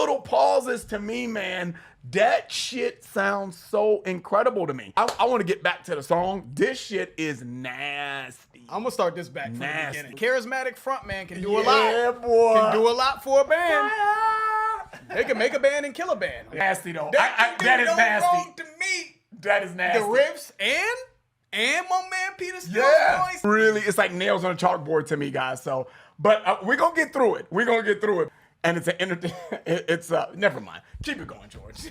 little pauses to me, man, that shit sounds so incredible to me. I want to get back to the song. This shit is nasty. I'm gonna start this back from the beginning. Charismatic frontman can do a lot. Yeah, boy. Can do a lot for a band. They can make a band and kill a band. Nasty though. That is nasty. Wrong to me. That is nasty. The riffs and my man Peter Steele's voice. Really, it's like nails on a chalkboard to me, guys. So, but we're gonna get through it. We're gonna get through it. And it's never mind. Keep it going, George.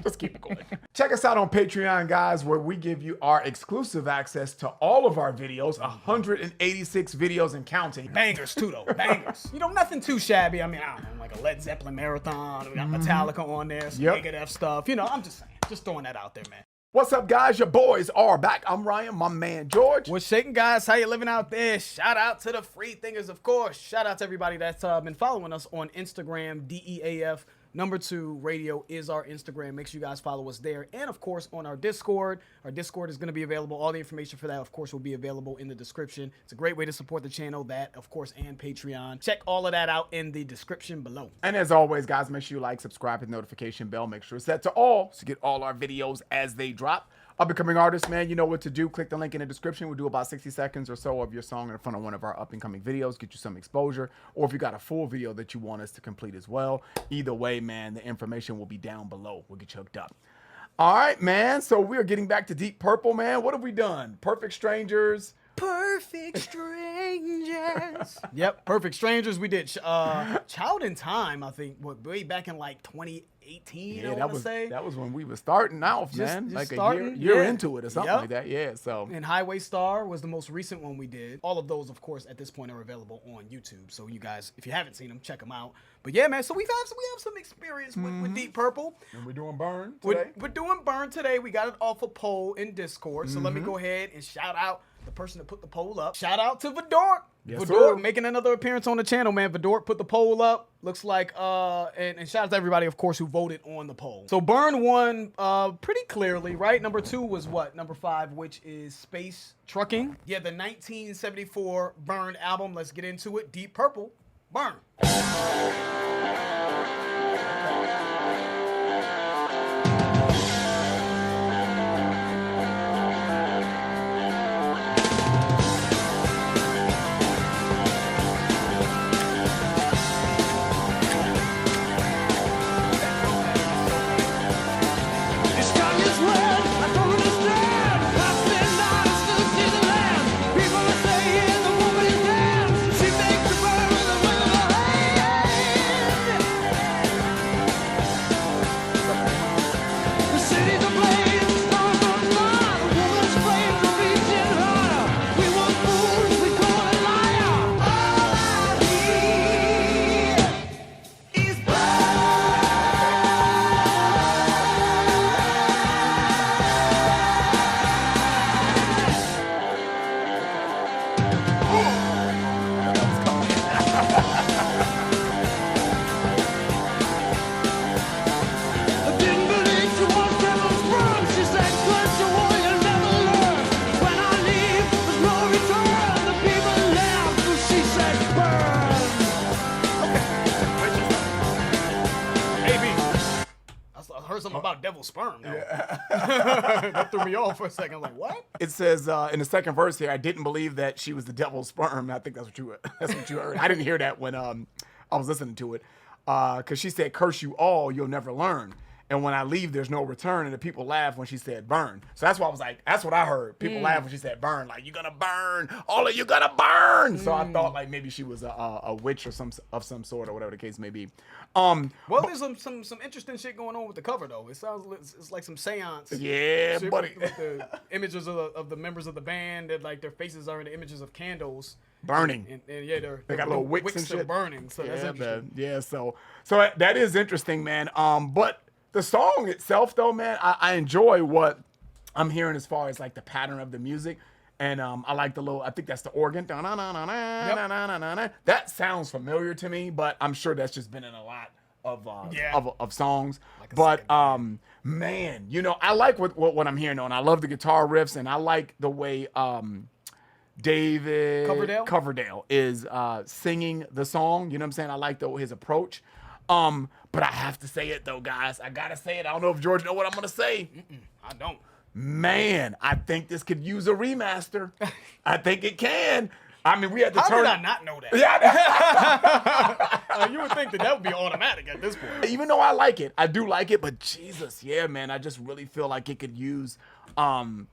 just keep it going. Check us out on Patreon, guys, where we give you our exclusive access to all of our videos, 186 videos and counting. Bangers too, though. Bangers. You know, nothing too shabby. I mean, I don't know, like a Led Zeppelin marathon. We got Metallica on there, some Megadeth stuff. You know, I'm just saying, just throwing that out there, man. What's up, guys? Your boys are back. I'm Ryan, my man George. What's shaking, guys? How you living out there? Shout out to the free thinkers, of course. Shout out to everybody that's been following us on Instagram. DEAF2 radio is our Instagram. Make sure you guys follow us there. And, of course, on our Discord. Our Discord is going to be available. All the information for that, of course, will be available in the description. It's a great way to support the channel, that, of course, and Patreon. Check all of that out in the description below. And as always, guys, make sure you like, subscribe, hit the notification bell. Make sure it's set to all so you get all our videos as they drop. Up-and-coming artists, man, you know what to do. Click the link in the description. We'll do about 60 seconds or so of your song in front of one of our up-and-coming videos, get you some exposure. Or if you got a full video that you want us to complete as well, either way, man, the information will be down below. We'll get you hooked up. All right, man, so we are getting back to Deep Purple, man. What have we done? Perfect Strangers. Perfect Strangers. Yep, Perfect Strangers. We did Child in Time, I think, way back in like 2018, Yeah, I want to say. That was when we were starting off, man. Just like starting, a year into it or something like that. Yeah, so. And Highway Star was the most recent one we did. All of those, of course, at this point are available on YouTube. So you guys, if you haven't seen them, check them out. But yeah, man, so we have some experience with Deep Purple. And we're doing Burn today. We're doing Burn today. We got it off a poll in Discord. So let me go ahead and shout out the person that put the poll up. Shout out to Vidor. Yes, Vidor sir. making another appearance on the channel, man. Vidor put the poll up. Looks like, and shout out to everybody, of course, who voted on the poll. So Burn won pretty clearly, right? Number 2 was what? Number 5, which is Space Trucking. Yeah, the 1974 Burn album. Let's get into it. Deep Purple, Burn. Something about devil sperm. That threw me off for a second. Like, what? It says in the second verse here, I didn't believe that she was the devil's sperm. I think that's what you heard. I didn't hear that when I was listening to it. Because she said, curse you all, you'll never learn. And when I leave, there's no return. And the people laugh when she said burn. So that's why I was like, that's what I heard. People laugh when she said burn. Like, you're going to burn. All of you going to burn. So I thought like maybe she was a witch or some sort or whatever the case may be. Well, there's some interesting shit going on with the cover, though. It sounds it's like some seance. Yeah, shit buddy. With the images of the members of the band. That like their faces are in the images of candles. Burning. And yeah, they got little wicks and shit. Burning. So that's interesting. Man. Yeah, so that is interesting, man. But the song itself, though, man, I enjoy what I'm hearing as far as like the pattern of the music. And I like the little, I think that's the organ. That sounds familiar to me, but I'm sure that's just been in a lot of songs. Like man, you know, I like what I'm hearing, and I love the guitar riffs, and I like the way David Coverdale is singing the song. You know what I'm saying? I like his approach. But I have to say it though, guys. I gotta say it. I don't know if George know what I'm gonna say. I don't. Man, I think this could use a remaster. I think it can. I mean, we had to How turn. did I not know that? Yeah. You would think that would be automatic at this point. Even though I like it, I do like it, but Jesus, yeah, man, I just really feel like it could use, some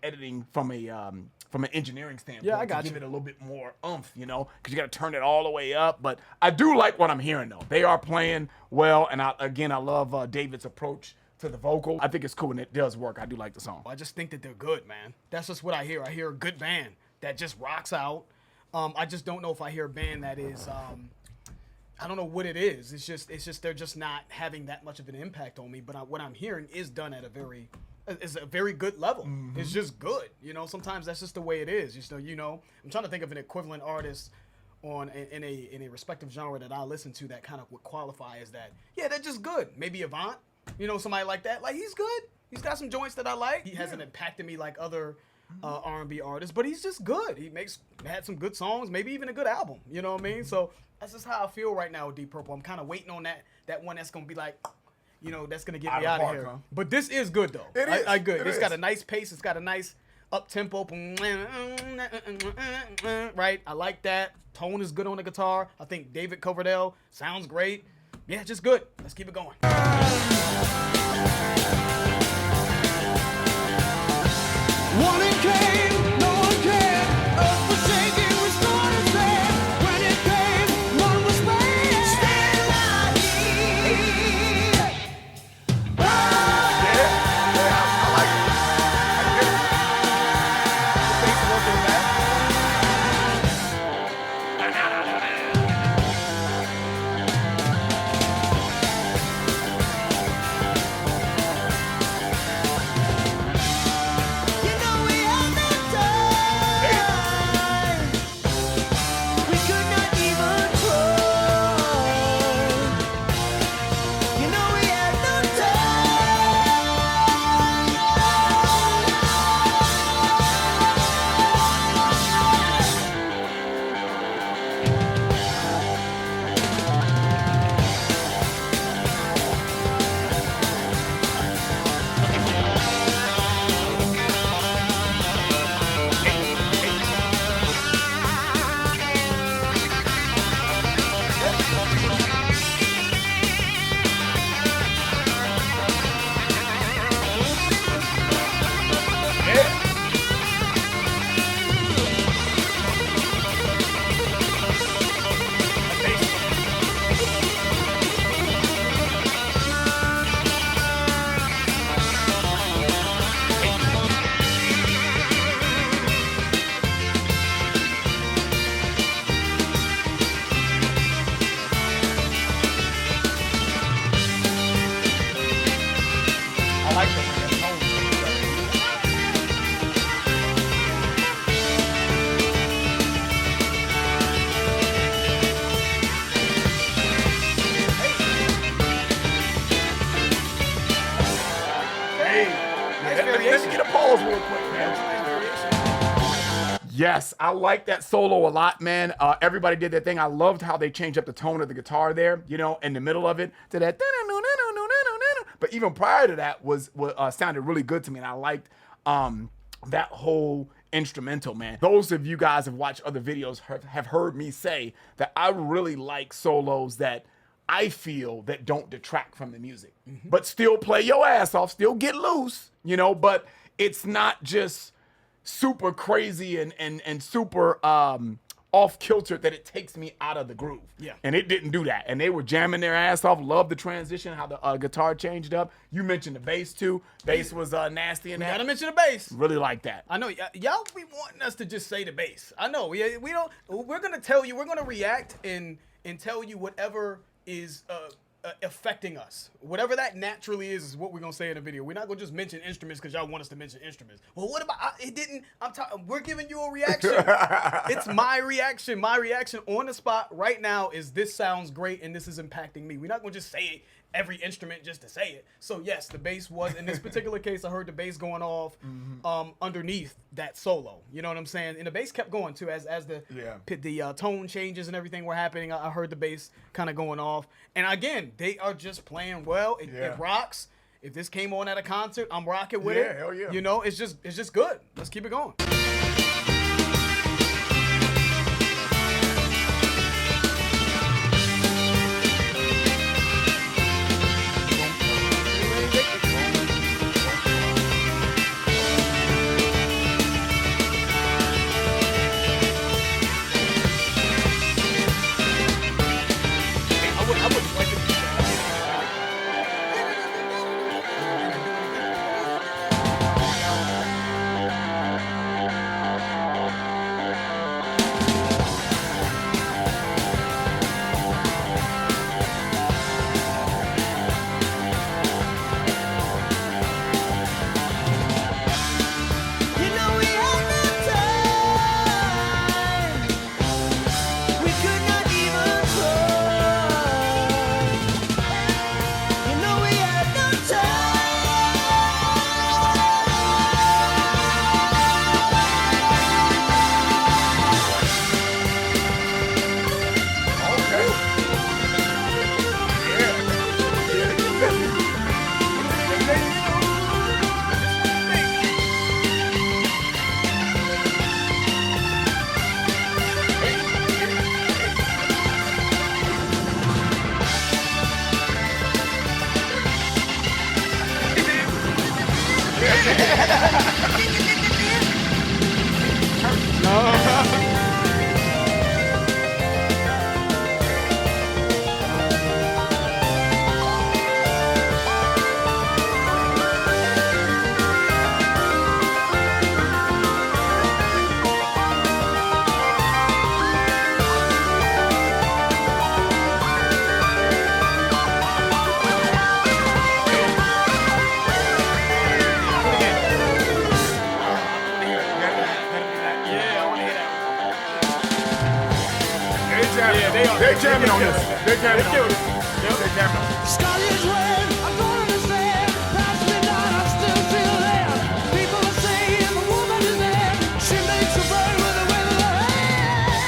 editing from an engineering standpoint. Yeah, I got to give you. it a little bit more oomph, because you got to turn it all the way up. But I do like what I'm hearing though. They are playing well, and I love David's approach to the vocal. I think it's cool and it does work. I do like the song. I just think that they're good, man. That's just what I hear. I hear a good band that just rocks out. I just don't know if I hear a band that is. I don't know what it is. It's just they're just not having that much of an impact on me. But what I'm hearing is done at a very good level. Mm-hmm. It's just good. Sometimes that's just the way it is. I'm trying to think of an equivalent artist in a respective genre that I listen to that kind of would qualify as that. Yeah, they're just good. Maybe Avant. Somebody like that. Like, he's good. He's got some joints that I like. He hasn't impacted me like other R&B artists, but he's just good. He had some good songs, maybe even a good album. You know what I mean? So that's just how I feel right now with Deep Purple. I'm kind of waiting on that one that's gonna be like, that's gonna get me out of here. Huh? But this is good though. It is. I good. It's is. got a nice pace. It's got a nice up tempo. Right. I like that. Tone is good on the guitar. I think David Coverdale sounds great. Yeah, just good. Let's keep it going. One it came, no one cared. Earth was shaking, we started there. When it came, none was spared. Stand by me. I like it. The bass working that. You know we had no time. We could not even try. You know we had no I like the way that tone is. Hey, let me get a pause real quick, man. Yes, I like that solo a lot, man. Everybody did their thing. I loved how they changed up the tone of the guitar there, in the middle of it to that. But even prior to that was sounded really good to me, and I liked that whole instrumental, man. Those of you guys have watched other videos have heard me say that I really like solos that I feel that don't detract from the music, but still play your ass off, still get loose, but it's not just super crazy and super off kilter that it takes me out of the groove. Yeah. And it didn't do that. And they were jamming their ass off. Love the transition, how the guitar changed up. You mentioned the bass too. Bass was nasty in We that. gotta mention the bass. Really like that. I know y'all be wanting us to just say the bass. I know we don't. We're gonna tell you. We're gonna react and tell you whatever is affecting us. Whatever that naturally is what we're gonna say in the video. We're not gonna just mention instruments because y'all want us to mention instruments. Well, what about it? Didn't we're giving you a reaction? It's my reaction. My reaction on the spot right now is this sounds great and this is impacting me. We're not gonna just say every instrument just to say it. So yes, the bass was in this particular case. I heard the bass going off underneath that solo. You know what I'm saying? And the bass kept going too as the tone changes and everything were happening. I heard the bass kind of going off. And again, they are just playing well. It rocks. If this came on at a concert, I'm rocking with it. Hell yeah. You know, it's just good. Let's keep it going. You know we had no time. We could not even try. You know we had no They're jamming on this. They're jamming on this. They're jamming on this. Sky is red, I don't understand. Past midnight, I still feel there. People are saying the woman is there. She makes a bird with a wave of her hand.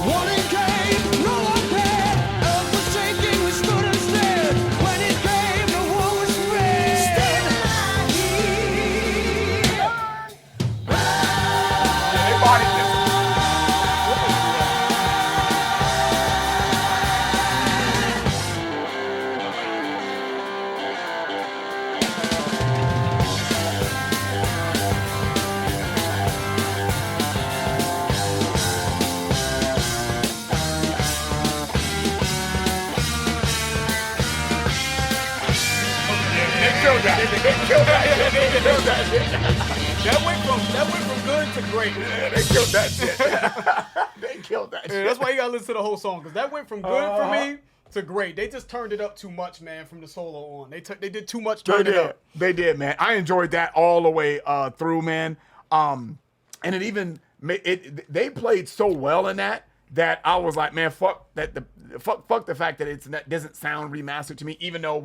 Warning came, no one cared. Earth was shaking, we stood and stared. When it came, the war was spread. Stay They bodied this. They killed that. They killed that. They killed that. That went from good to great. They killed that shit. They killed that Yeah, shit. that's why you gotta listen to the whole song because that went from good for me to great. They just turned it up too much, man, from the solo on. They did too much. They Turn it did. up. They did, man. I enjoyed that all the way through, man. And it even they played so well in that I was like, man, fuck that. Fuck the fact that it doesn't sound remastered to me. Even though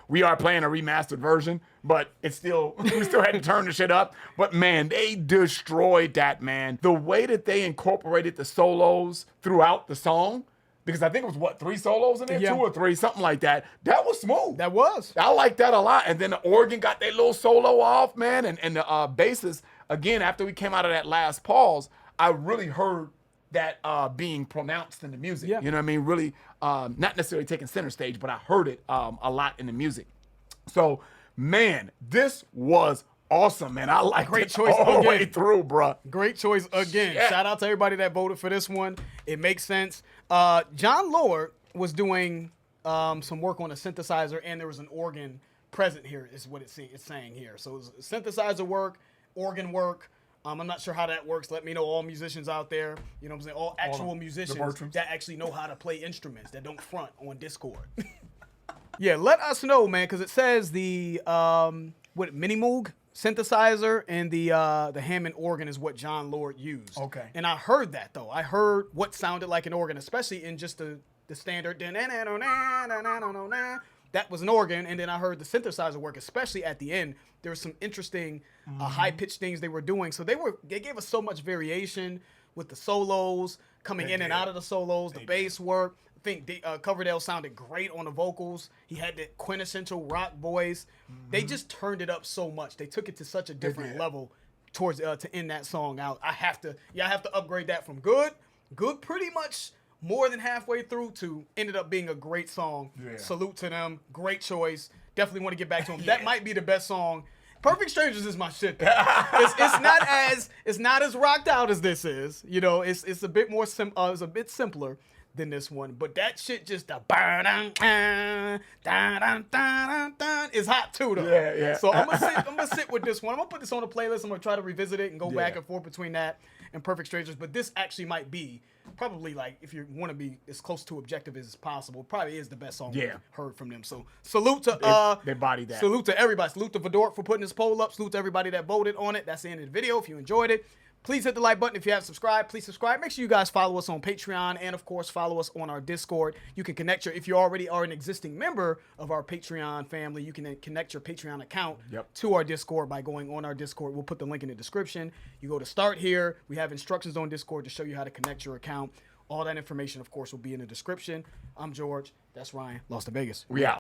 we are playing a remastered version, but it's still we still had to turn the shit up. But man, they destroyed that, man. The way that they incorporated the solos throughout the song. Because I think it was 3 solos in there, Yeah. 2 or 3, something like that. That was smooth. That was. I like that a lot. And then the organ got their little solo off, man. And the bassist, again, after we came out of that last pause, I really heard that being pronounced in the music. Yeah. You know what I mean? Really, not necessarily taking center stage, but I heard it a lot in the music. So, man, this was awesome, man. I like Great it choice all the way again. through, bruh. Great choice again. Shit. Shout out to everybody that voted for this one. It makes sense. John Lord was doing some work on a synthesizer, and there was an organ present here, is what it's saying here. So it was synthesizer work, organ work, I'm not sure how that works. Let me know, all musicians out there. You know what I'm saying? All actual musicians Bertrams. that actually know how to play instruments that don't front on Discord. Yeah, let us know, man, because it says the Mini Moog synthesizer and the Hammond organ is what John Lord used. Okay. And I heard that though. I heard what sounded like an organ, especially in just the standard. That was an organ, and then I heard the synthesizer work, especially at the end. There was some interesting high pitched things they were doing. So they gave us so much variation with the solos coming in and out of the solos, the bass work. I think Coverdale sounded great on the vocals. He had that quintessential rock voice. They just turned it up so much. They took it to such a different level towards to end that song out. I have to upgrade that from good pretty much more than halfway through to ended up being a great song. Yeah. Salute to them. Great choice. Definitely want to get back to them. That might be the best song. Perfect Strangers is my shit. It's not as rocked out as this is. You know, it's a bit more it's a bit simpler than this one, but that shit just is hot too though. Yeah. So I'm gonna sit with this one. I'm gonna put this on a playlist. I'm gonna try to revisit it and go back and forth between that and Perfect Strangers. But this actually might be probably, like, if you want to be as close to objective as possible, probably is the best song we've heard from them. So salute to they bodied that. Salute to everybody. Salute to Vidort for putting this poll up. Salute to everybody that voted on it. That's the end of the video. If you enjoyed it, please hit the like button. If you haven't subscribed, please subscribe. Make sure you guys follow us on Patreon and, of course, follow us on our Discord. You can connect if you already are an existing member of our Patreon family, you can then connect your Patreon account to our Discord by going on our Discord. We'll put the link in the description. You go to start here. We have instructions on Discord to show you how to connect your account. All that information, of course, will be in the description. I'm George. That's Ryan. Lost to Vegas. We out.